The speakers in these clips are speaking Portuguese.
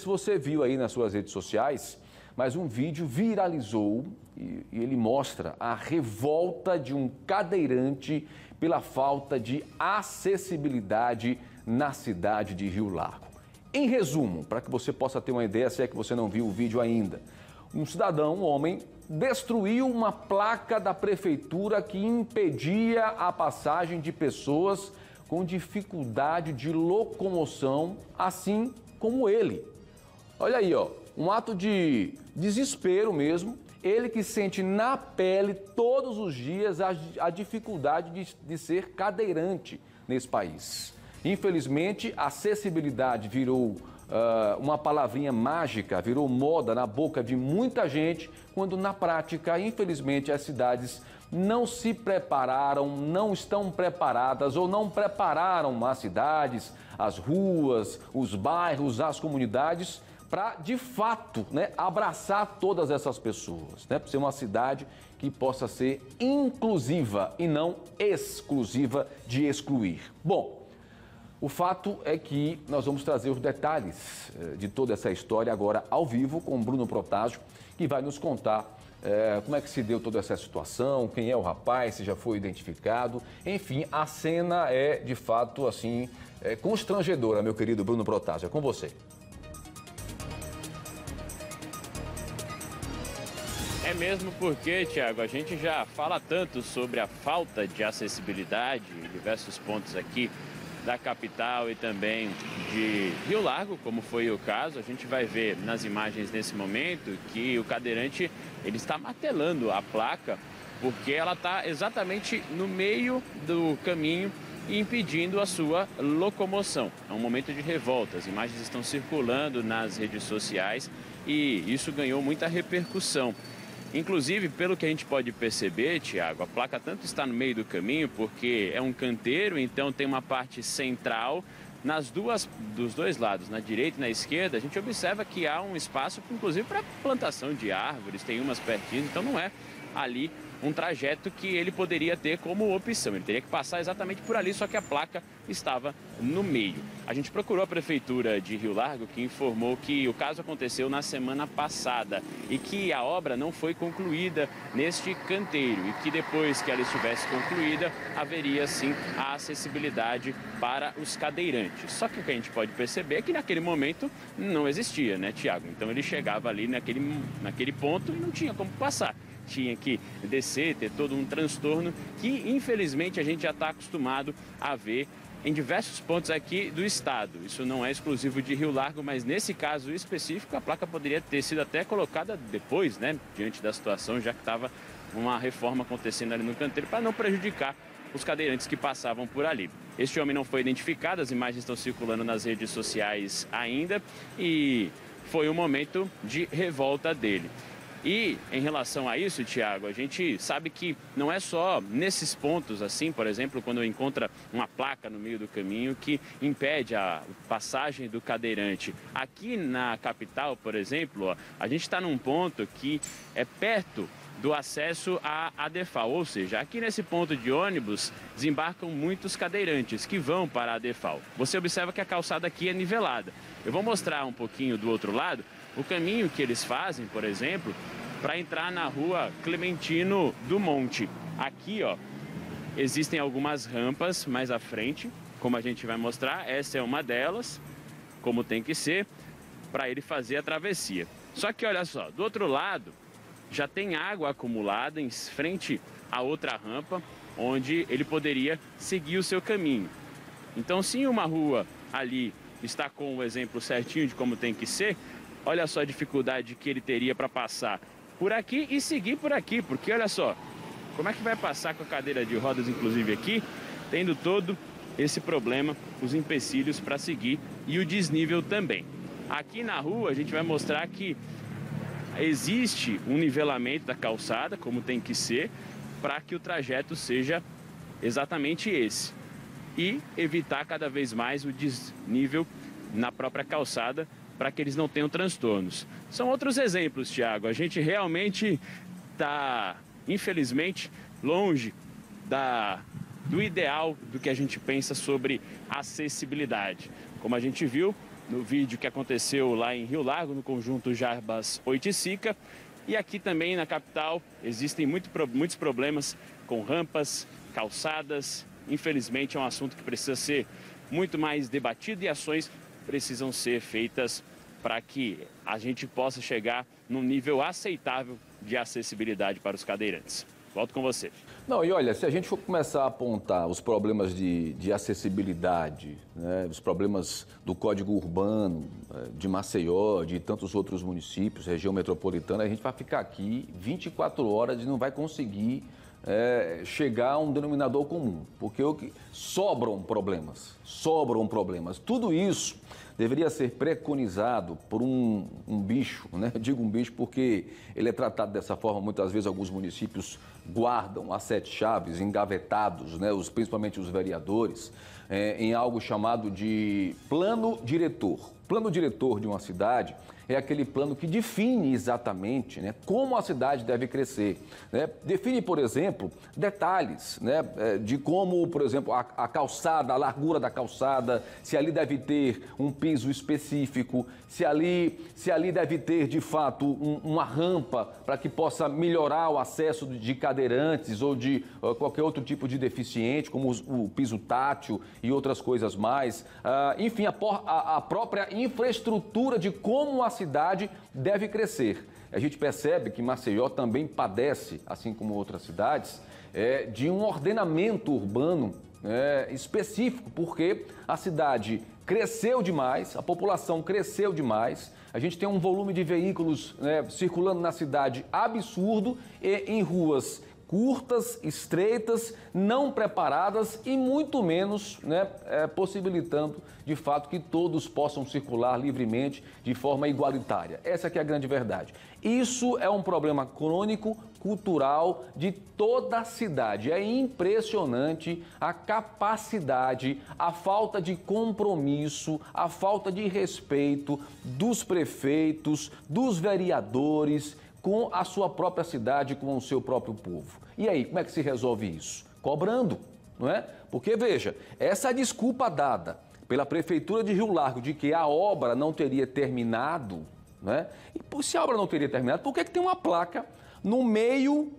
Se você viu aí nas suas redes sociais, mas um vídeo viralizou e ele mostra a revolta de um cadeirante pela falta de acessibilidade na cidade de Rio Largo. Em resumo, para que você possa ter uma ideia, se é que você não viu o vídeo ainda, um cidadão, um homem, destruiu uma placa da prefeitura que impedia a passagem de pessoas com dificuldade de locomoção, assim como ele. Olha aí, ó, um ato de desespero mesmo, ele que sente na pele todos os dias a dificuldade de ser cadeirante nesse país. Infelizmente, a acessibilidade virou uma palavrinha mágica, virou moda na boca de muita gente, quando na prática, infelizmente, as cidades não se prepararam, não estão preparadas ou não prepararam as cidades, as ruas, os bairros, as comunidades para, de fato, abraçar todas essas pessoas, para ser uma cidade que possa ser inclusiva e não exclusiva de excluir. Bom, o fato é que nós vamos trazer os detalhes de toda essa história agora ao vivo com o Bruno Protásio, que vai nos contar como é que se deu toda essa situação, quem é o rapaz, se já foi identificado. Enfim, a cena é, de fato, assim, constrangedora, meu querido Bruno Protásio. É com você. É mesmo porque, Tiago, a gente já fala tanto sobre a falta de acessibilidade em diversos pontos aqui da capital e também de Rio Largo, como foi o caso. A gente vai ver nas imagens nesse momento que o cadeirante ele está martelando a placa porque ela está exatamente no meio do caminho e impedindo a sua locomoção. É um momento de revolta, as imagens estão circulando nas redes sociais e isso ganhou muita repercussão. Inclusive, pelo que a gente pode perceber, Tiago, a placa tanto está no meio do caminho, porque é um canteiro, então tem uma parte central dos dois lados, na direita e na esquerda. A gente observa que há um espaço, inclusive, para plantação de árvores, tem umas pertinho, então não é ali um trajeto que ele poderia ter como opção. Ele teria que passar exatamente por ali, só que a placa estava no meio. A gente procurou a Prefeitura de Rio Largo, que informou que o caso aconteceu na semana passada e que a obra não foi concluída neste canteiro e que depois que ela estivesse concluída, haveria sim a acessibilidade para os cadeirantes. Só que o que a gente pode perceber é que naquele momento não existia, né, Tiago? Então ele chegava ali naquele ponto e não tinha como passar. Tinha que descer, ter todo um transtorno que, infelizmente, a gente já está acostumado a ver em diversos pontos aqui do estado. Isso não é exclusivo de Rio Largo, mas nesse caso específico, a placa poderia ter sido até colocada depois, diante da situação, já que estava uma reforma acontecendo ali no canteiro, para não prejudicar os cadeirantes que passavam por ali. Este homem não foi identificado, as imagens estão circulando nas redes sociais ainda e foi um momento de revolta dele. E em relação a isso, Tiago, a gente sabe que não é só nesses pontos assim, por exemplo, quando encontra uma placa no meio do caminho que impede a passagem do cadeirante. Aqui na capital, por exemplo, a gente está num ponto que é perto do acesso à ADEFAL, ou seja, aqui nesse ponto de ônibus desembarcam muitos cadeirantes que vão para a ADEFAL. Você observa que a calçada aqui é nivelada. Eu vou mostrar um pouquinho do outro lado o caminho que eles fazem, por exemplo, para entrar na rua Clementino do Monte. Aqui, ó, existem algumas rampas mais à frente, como a gente vai mostrar. Essa é uma delas, como tem que ser, para ele fazer a travessia. Só que olha só, do outro lado já tem água acumulada em frente à outra rampa, onde ele poderia seguir o seu caminho. Então, se uma rua ali está com o exemplo certinho de como tem que ser, olha só a dificuldade que ele teria para passar por aqui e seguir por aqui, porque olha só, como é que vai passar com a cadeira de rodas, inclusive aqui, tendo todo esse problema, os empecilhos para seguir e o desnível também. Aqui na rua a gente vai mostrar que existe um nivelamento da calçada, como tem que ser, para que o trajeto seja exatamente esse e evitar cada vez mais o desnível na própria calçada, para que eles não tenham transtornos. São outros exemplos, Tiago. A gente realmente está, infelizmente, longe do ideal do que a gente pensa sobre acessibilidade. Como a gente viu, no vídeo que aconteceu lá em Rio Largo, no conjunto Jarbas Oiticica. E aqui também na capital existem muitos problemas com rampas, calçadas. Infelizmente é um assunto que precisa ser muito mais debatido e ações precisam ser feitas para que a gente possa chegar num nível aceitável de acessibilidade para os cadeirantes. Volto com você. Não, e olha, se a gente for começar a apontar os problemas de acessibilidade, né, os problemas do Código Urbano, de Maceió, de tantos outros municípios, região metropolitana, a gente vai ficar aqui 24 horas e não vai conseguir chegar a um denominador comum, porque sobram problemas. Tudo isso deveria ser preconizado por um bicho, né? Eu digo um bicho porque ele é tratado dessa forma. Muitas vezes alguns municípios guardam as 7 chaves engavetados, né? Principalmente os vereadores, em algo chamado de plano diretor. Plano diretor de uma cidade é aquele plano que define exatamente, né, como a cidade deve crescer. Né? Define, por exemplo, detalhes, né, de como, por exemplo, a calçada, a largura da calçada, se ali deve ter um piso específico, se ali deve ter, de fato, uma rampa para que possa melhorar o acesso de cadeirantes ou de qualquer outro tipo de deficiente, como o piso tátil e outras coisas mais. Enfim, a própria infraestrutura de como a cidade deve crescer. A gente percebe que Maceió também padece, assim como outras cidades, de um ordenamento urbano específico, porque a cidade cresceu demais, a população cresceu demais, a gente tem um volume de veículos circulando na cidade absurdo e em ruas curtas, estreitas, não preparadas e muito menos possibilitando, de fato, que todos possam circular livremente de forma igualitária. Essa que é a grande verdade. Isso é um problema crônico, cultural de toda a cidade. É impressionante a capacidade, a falta de compromisso, a falta de respeito dos prefeitos, dos vereadores, com a sua própria cidade, com o seu próprio povo. E aí, como é que se resolve isso? Cobrando, não é? Porque, veja, essa desculpa dada pela Prefeitura de Rio Largo de que a obra não teria terminado, né? E se a obra não teria terminado, por que tem uma placa no meio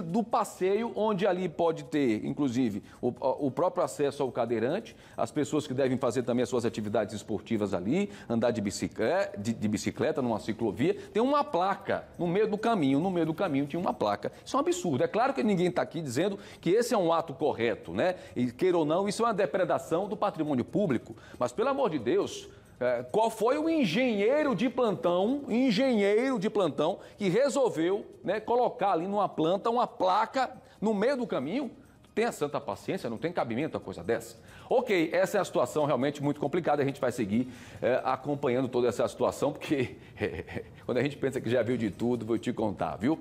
do passeio, onde ali pode ter, inclusive, o próprio acesso ao cadeirante, as pessoas que devem fazer também as suas atividades esportivas ali, andar de bicicleta numa ciclovia, tem uma placa no meio do caminho tinha uma placa. Isso é um absurdo. É claro que ninguém está aqui dizendo que esse é um ato correto, né? E queira ou não, isso é uma depredação do patrimônio público. Mas, pelo amor de Deus, qual foi o engenheiro de plantão que resolveu colocar ali numa planta uma placa no meio do caminho? Tenha santa paciência, não tem cabimento a coisa dessa. Ok, essa é a situação realmente muito complicada, a gente vai seguir acompanhando toda essa situação, porque quando a gente pensa que já viu de tudo, vou te contar, viu?